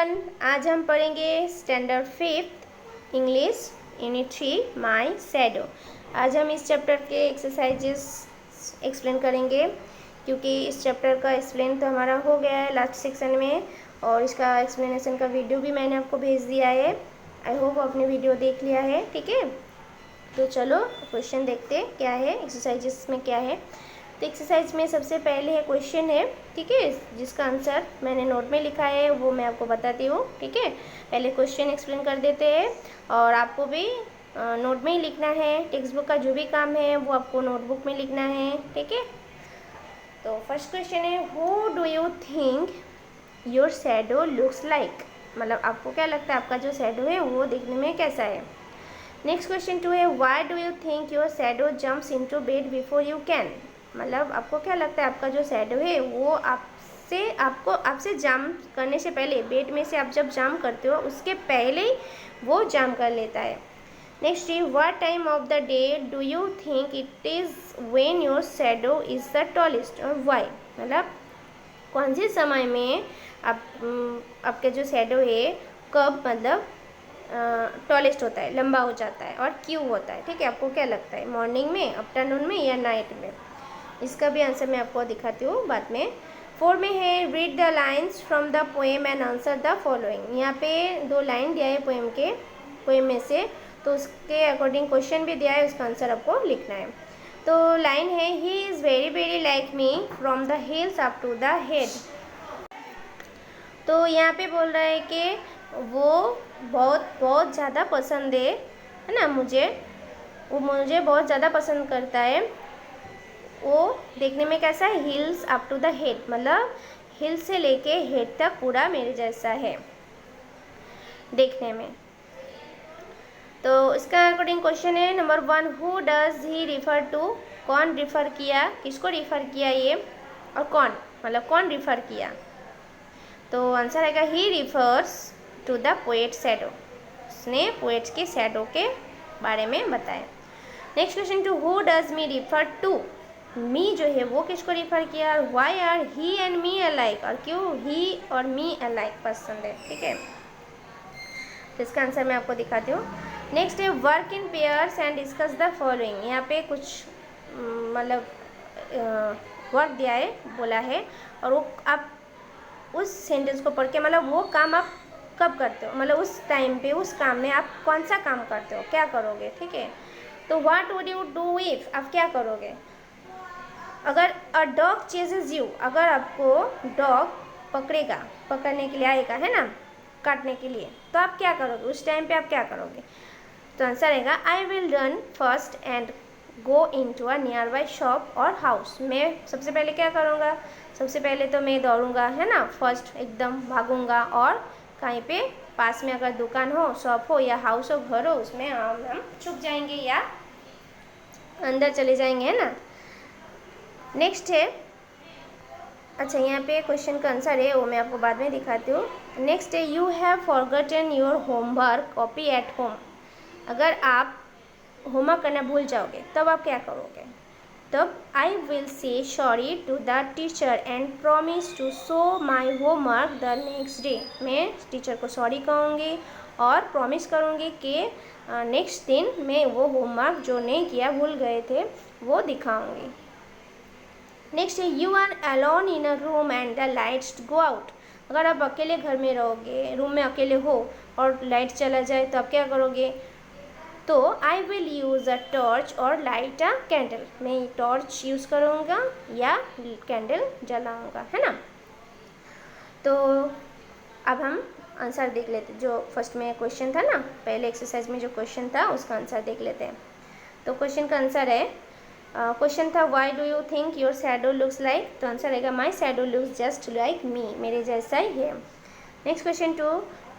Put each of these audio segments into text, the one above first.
Everyone, आज हम पढ़ेंगे standard 5 English unit 3 my shadow. आज हम इस चैप्टर के एक्सरसाइजेस एक्सप्लेन करेंगे, क्योंकि इस चैप्टर का एक्सप्लेन तो हमारा हो गया है लास्ट सेक्शन में, और इसका एक्सप्लेनेशन का वीडियो भी मैंने आपको भेज दिया है। आई होप आपने वीडियो देख लिया है। ठीक है, तो चलो क्वेश्चन देखते हैं क्या है, एक्सरसाइजेस में क्या है। तो एक्सरसाइज में सबसे पहले है क्वेश्चन है, ठीक है, जिसका आंसर मैंने नोट में लिखा है वो मैं आपको बताती हूँ। ठीक है, पहले क्वेश्चन एक्सप्लेन कर देते हैं, और आपको भी नोट में ही लिखना है। टेक्स्ट बुक का जो भी काम है वो आपको नोटबुक में लिखना है। ठीक है, तो फर्स्ट क्वेश्चन है, who do you think your shadow looks like. मतलब आपको क्या लगता है आपका जो शैडो है वो देखने में कैसा है। नेक्स्ट क्वेश्चन 2 है, why do you think your shadow jumps into bed before you can. मतलब आपको क्या लगता है आपका जो शैडो है वो आपसे जंप करने से पहले, बेड में से आप जब जंप करते हो उसके पहले ही वो जंप कर लेता है। नेक्स्ट है, what time of the day do you think it is when your shadow is the tallest और व्हाई। मतलब कौन से समय में आपके जो शैडो है कब मतलब टॉलेस्ट होता है, लंबा हो जाता है, और क्यों होता है। ठीक है, आपको क्या लगता है, मॉर्निंग में, आफ्टरनून में या नाइट में। इसका भी आंसर मैं आपको दिखाती हूँ बाद में। 4 में है, read the lines from the poem and answer the following. यहाँ पे 2 लाइन दिया है पोएम में से, तो उसके अकॉर्डिंग क्वेश्चन भी दिया है, उसका आंसर आपको लिखना है। तो लाइन है, he is very very like me from the heels up to the head. तो यहाँ पे बोल रहा है कि वो बहुत ज़्यादा पसंद है ना मुझे, वो मुझे बहुत ज़्यादा पसंद करता है। वो देखने में कैसा है, heels up to the head, मतलब हिल से लेके हेड तक पूरा मेरे जैसा है देखने में। तो इसका अकॉर्डिंग क्वेश्चन है number 1, who does he refer to. कौन रिफ़र किया, किसको रिफ़र किया ये, और कौन, मतलब कौन रिफ़र किया। तो आंसर आएगा, he refers to the poet shadow. उसने पोएट्स के शैडो के बारे में बताया। Next question 2, who does me refer to. Me जो है वो किसको रिफ़र किया, और why are he and me alike, और क्यों ही और मी अलाइक पसंद है। ठीक है, तो इसका आंसर मैं आपको दिखाती हूँ। नेक्स्ट है, work in pairs and discuss the following. यहाँ पे कुछ मतलब वर्क दिया है, बोला है, और वो आप उस सेंटेंस को पढ़ के, मतलब वो काम आप कब करते हो, मतलब उस टाइम पे उस काम में आप कौन सा काम करते हो, क्या करोगे। ठीक है, तो what would you do if, आप क्या करोगे अगर अ डॉग चेजेस यू, अगर आपको डॉग पकड़ने के लिए आएगा, है ना, काटने के लिए, तो आप क्या करोगे उस टाइम पे, आप क्या करोगे। तो आंसर रहेगा, I will run first and go in to a nearby shop और हाउस। मैं सबसे पहले क्या करूँगा, सबसे पहले तो मैं दौड़ूंगा, है ना, फर्स्ट एकदम भागूंगा, और कहीं पे पास में अगर दुकान हो, शॉप हो या हाउस हो, घर हो, उसमें हम छुप जाएंगे या अंदर चले जाएंगे, है ना। नेक्स्ट है, अच्छा यहाँ पे क्वेश्चन का आंसर है वो मैं आपको बाद में दिखाती हूँ। नेक्स्ट है, you have forgotten your homework copy at home. अगर आप होमवर्क करना भूल जाओगे तब आप क्या करोगे। तब I will say sorry to the teacher and promise to show my homework the next day. मैं टीचर को सॉरी कहूँगी और प्रॉमिस करूँगी कि नेक्स्ट दिन मैं वो होमवर्क जो नहीं किया, भूल गए थे, वो दिखाऊँगी। नेक्स्ट है, you are alone in a room and the lights go out. अगर आप अकेले घर में रहोगे, रूम में अकेले हो और लाइट चला जाए तो आप क्या करोगे। तो I will use a torch और लाइट अ कैंडल। मैं टॉर्च यूज़ करूँगा या कैंडल जलाऊँगा, है ना। तो अब हम आंसर देख लेते, जो फर्स्ट में क्वेश्चन था ना, पहले एक्सरसाइज में जो क्वेश्चन था उसका आंसर देख लेते हैं। तो क्वेश्चन का आंसर है, क्वेश्चन था, why do you think your shadow looks like. तो आंसर रहेगा, my shadow looks just like me, मेरे जैसा ही है। Next question 2,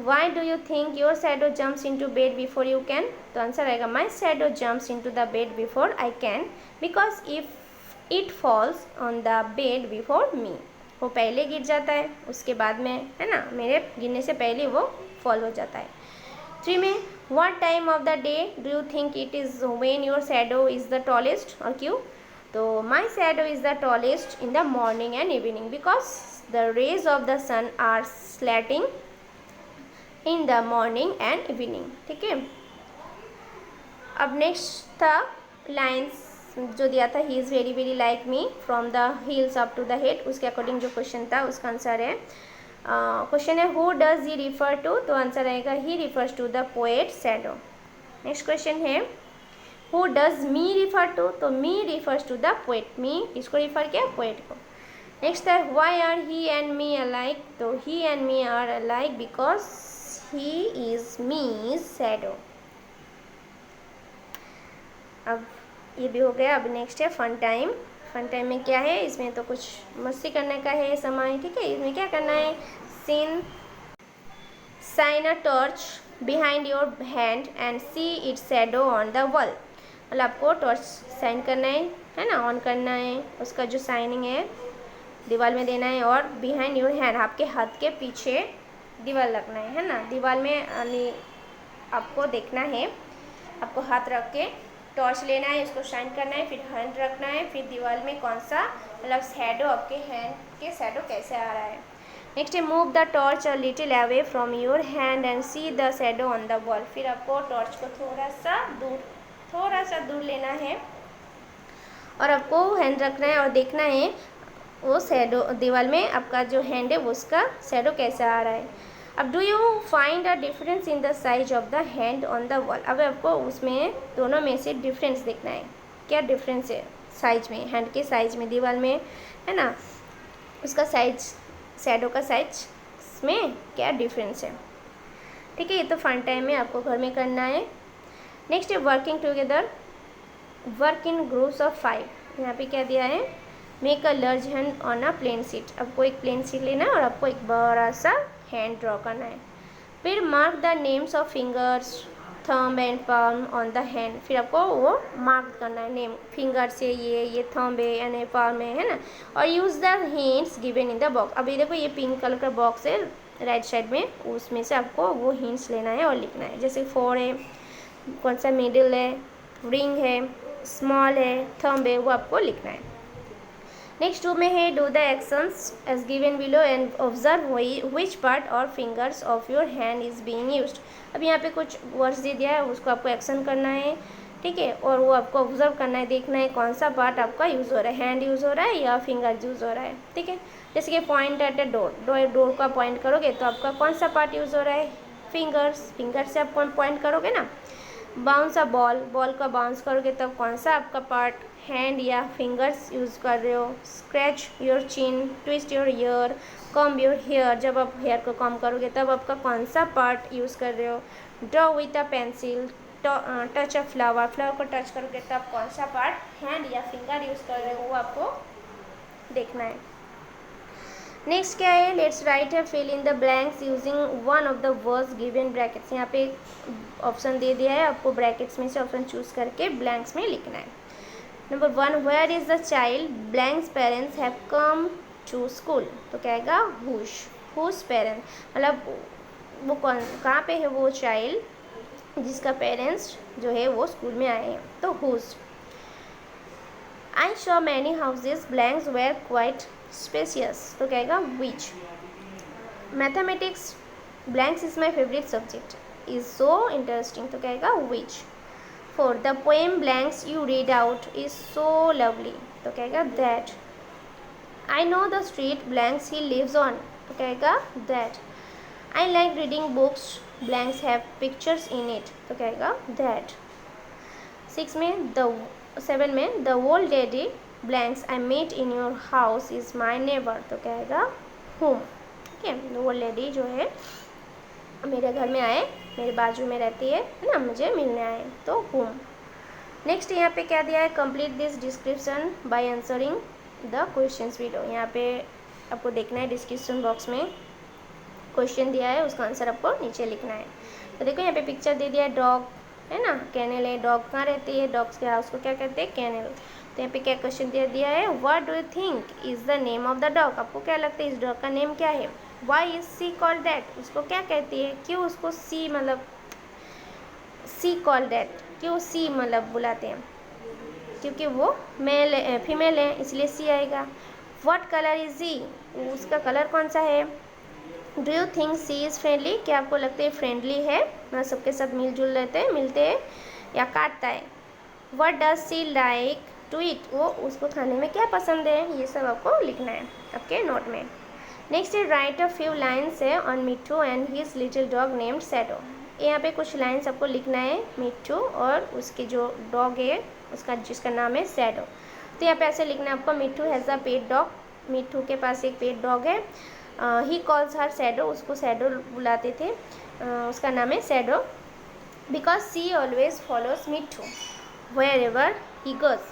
why do you think your shadow jumps into bed before you can. तो answer आएगा, my shadow jumps into the bed before I can, because if it falls on the bed before me. वो पहले गिर जाता है उसके बाद में, है ना, मेरे गिरने से पहले वो फॉल हो जाता है। 3 में, what time of the day do you think it is when your shadow is the tallest, और क्यों। तो my shadow is the tallest in the morning and evening, because the rays of the sun are slanting in the morning and evening. ठीक है, अब next था lines जो दिया था, he is very very like me from the heels up to the head, उसके according जो question था उसका आंसर है, क्वेश्चन है who does he refer to, तो आंसर आएगा he refers to the poet shadow. Next question है who does me refer to, तो me refers to the poet, me किसको रिफर किया, पोएट को। नेक्स्ट है why are he and me alike, तो he and me are alike because he is me shadow. अब ये भी हो गया। अब नेक्स्ट है फन टाइम। फन टाइम में क्या है, इसमें तो कुछ मस्ती करने का है समय। ठीक है, इसमें क्या करना है, shine a torch behind your hand and see it shadow on the wall. मतलब आपको टॉर्च साइन करना है ना, ऑन करना है, उसका जो साइनिंग है दीवार में देना है, और बिहाइंड योर हैंड आपके हाथ के पीछे दीवार लगना है ना, दीवार में आपको देखना है, आपको हाथ रख के टॉर्च लेना है, इसको शाइन करना है, फिर हैंड रखना है, फिर दीवार में कौन सा मतलब शैडो, आपके हैंड के शैडो कैसे आ रहा है। नेक्स्ट है move the torch a little away from your hand and see the shadow on the wall. फिर आपको टॉर्च को थोड़ा सा दूर लेना है और आपको हैंड रखना है और देखना है वो शैडो दीवार में आपका जो हैंड है वो उसका शैडो कैसे आ रहा है। अब do you find a difference in the size of the hand on the wall. अब आपको उसमें दोनों में से डिफरेंस देखना है, क्या डिफरेंस है साइज में, हैंड के साइज में, दीवार में है ना, उसका साइज, शैडो का साइज में क्या डिफरेंस है। ठीक है, ये तो फन टाइम में आपको घर में करना है। नेक्स्ट है working together, work in groups of 5। यहाँ पे क्या दिया है, make a large hand on a plain sheet. आपको एक प्लेन शीट लेना है और आपको एक बड़ा सा हैंड ड्रॉ करना है। फिर mark the names of fingers, thumb and palm on the hand. फिर आपको वो मार्क करना है, नेम फिंगर से ये थंब है यानी पाल्म है ना, और use the hints given in the box. अभी देखो ये पिंक कलर का बॉक्स है राइट साइड में, उसमें से आपको वो हिंट्स लेना है और लिखना है, जैसे 4 है, कौन सा मिडिल है, रिंग है, स्मॉल है, थंब है, वो आपको लिखना है। नेक्स्ट 2 में है do the actions as given below and observe which part और fingers of your hand is being used. अब यहाँ पे कुछ वर्ड्स दे दिया है, उसको आपको एक्शन करना है। ठीक है, और वो आपको ऑब्जर्व करना है, देखना है कौन सा पार्ट आपका यूज़ हो रहा है, हैंड यूज़ हो रहा है या फिंगर यूज़ हो रहा है। ठीक है, जैसे कि पॉइंट एट ए डोर का पॉइंट करोगे तो आपका कौन सा पार्ट यूज़ हो रहा है, फिंगर से आप पॉइंट करोगे ना। बाउंस अ बॉल का बाउंस करोगे तब कौन सा आपका पार्ट, हैंड या फिंगर्स यूज़ कर रहे हो। Scratch your chin, twist your ear, comb your hair, जब आप हेयर को कॉम्ब करोगे तब आपका कौन सा पार्ट यूज़ कर रहे हो। Draw with a pencil, touch a flower को टच करोगे तब कौन सा पार्ट, हैंड या फिंगर यूज़ कर रहे हो, वो आपको देखना है। नेक्स्ट क्या है, लेट्स राइट है fill in the blanks using one of the words given brackets. यहाँ पे ऑप्शन दे दिया है, आपको ब्रैकेट्स में से ऑप्शन चूज़ करके ब्लैंक्स में लिखना है। Number 1, where is the child blanks parents have come to school, तो क्या आएगा हुज पेरेंट्स, मतलब वो कहाँ पे है वो चाइल्ड जिसका पेरेंट्स जो है वो स्कूल में आए हैं, तो whose. I saw many houses blanks were quite spacious, तो कहेगा which. Mathematics blanks is my favourite subject is so interesting, तो कहेगा which. 4, the poem blanks you read out is so lovely, तो कहेगा that. I know the street blanks he lives on, तो कहेगा that. I like reading books blanks have pictures in it, तो कहेगा that. 7 में the old lady blanks I met in your house is my neighbour, तो कहेगा home. ठीक है, वो लेडी जो है मेरे घर में आए, मेरे बाजू में रहती है ना, मुझे मिलने आए, तो होम। नेक्स्ट यहाँ पे क्या दिया है, complete this description by answering the questions below. यहाँ पे आपको देखना है डिस्क्रिप्शन बॉक्स में क्वेश्चन दिया है, उसका आंसर आपको नीचे लिखना है। तो देखो यहाँ पे पिक्चर दे दिया है, डॉग है ना, कैनल है, डॉग कहाँ रहती है, डॉग्स के हाउस को क्या कहते हैं, कैनल। तो यहाँ पे क्या क्वेश्चन दिया है, what do you think is the name of the dog. आपको क्या लगता है इस डॉग का नेम क्या है। Why is she called that, उसको क्या कहती है, क्यों उसको सी मतलब सी कॉल्ड दैट, क्यों सी मतलब बुलाते हैं, क्योंकि वो मेल फीमेल है इसलिए सी आएगा। व्हाट कलर इज ही, उसका कलर कौन सा है, do you think she is friendly? क्या आपको लगता है फ्रेंडली है, मतलब सबके साथ मिलजुल रहते हैं, मिलते हैं या काटता है? What does she like to eat? वो उसको खाने में क्या पसंद है, ये सब आपको लिखना है आपके नोट में। नेक्स्ट है राइट अ फ्यू लाइन्स है on Mittu and his little dog named shadow. यहाँ पे कुछ लाइन्स आपको लिखना है मिट्टू और उसके जो डॉग है उसका, जिसका नाम है सैडो। तो यहाँ पे ऐसे लिखना है आपको, मिट्टू हैज़ अ पेट डॉग, मिट्टू के पास एक पेट डॉग है। ही कॉल्स हर सैडो, उसको सैडो बुलाते थे, उसका नाम है Shadow. Because she always follows Mittu wherever he goes.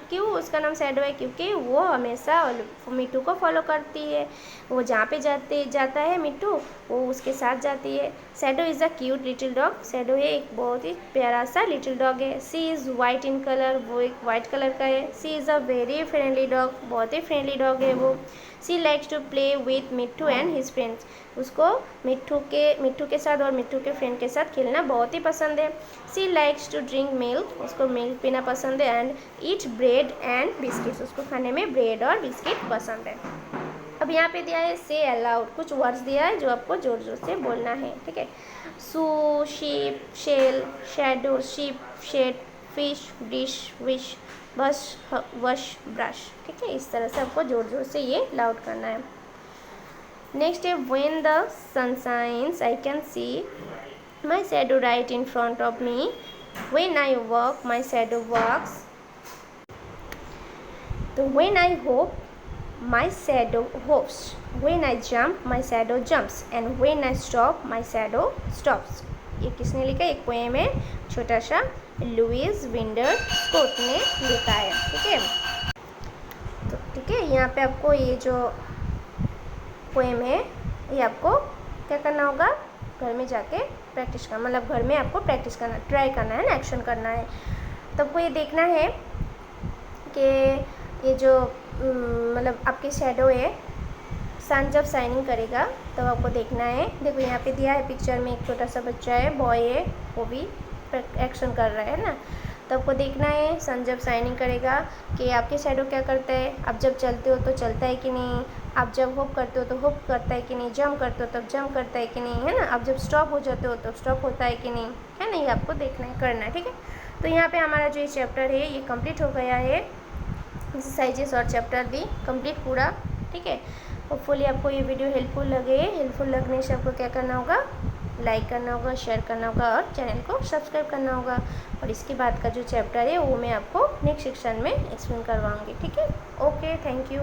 क्यों उसका नाम सैडो है? क्योंकि वो हमेशा मिट्टू को फॉलो करती है, वो जहाँ पे जाता है मिट्टू, वो उसके साथ जाती है। Shadow is a cute little dog, Shadow है एक बहुत ही प्यारा सा लिटिल डॉग है। She is white in colour, वो एक वाइट कलर का है। She is a very friendly dog, बहुत ही फ्रेंडली डॉग है वो। She likes to play with Mitthu and his friends, उसको मिट्टू के साथ और मिट्टू के फ्रेंड के साथ खेलना बहुत ही पसंद है। सी लाइक्स टू ड्रिंक मिल्क, उसको मिल्क पीना पसंद है। And eat bread and biscuits, उसको खाने में ब्रेड और बिस्किट पसंद है। अब यहाँ पे दिया है से अलाउड, कुछ वर्ड्स दिया है जो आपको जोर जोर से बोलना है, ठीक है। Sue, sheep, shell, shadow, sheep, shed, fish, dish, wish, bus, wash, brush, ठीक है। इस तरह से आपको जोर जोर से ये लाउड करना है। नेक्स्ट है when the sun shines I can see my shadow right in front of me, when I walk my shadow walks, तो when I hop my shadow hops, when I jump my shadow jumps and when I stop my shadow stops. ये किसने लिखा है? एक poem है छोटा सा, Lewis vendor Scott ने लिखा है, ठीक है। तो ठीक है, यहाँ पे आपको ये जो पोएम है ये आपको क्या करना होगा, घर में जाके प्रैक्टिस करना, मतलब घर में आपको प्रैक्टिस करना, ट्राई करना है ना, एक्शन करना है। तो आपको ये देखना है कि ये जो मतलब आपके शैडो है, सन जब शाइनिंग करेगा तो आपको देखना है। देखो यहाँ पे दिया है पिक्चर में एक छोटा सा बच्चा है, बॉय है, वो भी एक्शन कर रहा है ना। तो आपको देखना है सन जब शाइनिंग करेगा कि आपके शैडो क्या करता है। आप जब चलते हो तो चलता है कि नहीं, आप जब होप करते हो तो होप करता है कि नहीं, जंप करते हो तब जंप करता है कि नहीं, है ना। आप जब स्टॉप हो जाते हो तो स्टॉप होता है कि नहीं, है ना। ये आपको देखना है, करना है, ठीक है। तो यहाँ पे हमारा जो ये चैप्टर है ये कंप्लीट हो गया है, एक्सरसाइजेस और चैप्टर भी कंप्लीट पूरा, ठीक है। होपफुली आपको ये वीडियो हेल्पफुल लगने से आपको क्या करना होगा, लाइक करना होगा, शेयर करना होगा और चैनल को सब्सक्राइब करना होगा। और इसके बाद का जो चैप्टर है वो मैं आपको नेक्स्ट सेक्शन में एक्सप्लेन करवाऊँगी, ठीक है। Okay, thank you.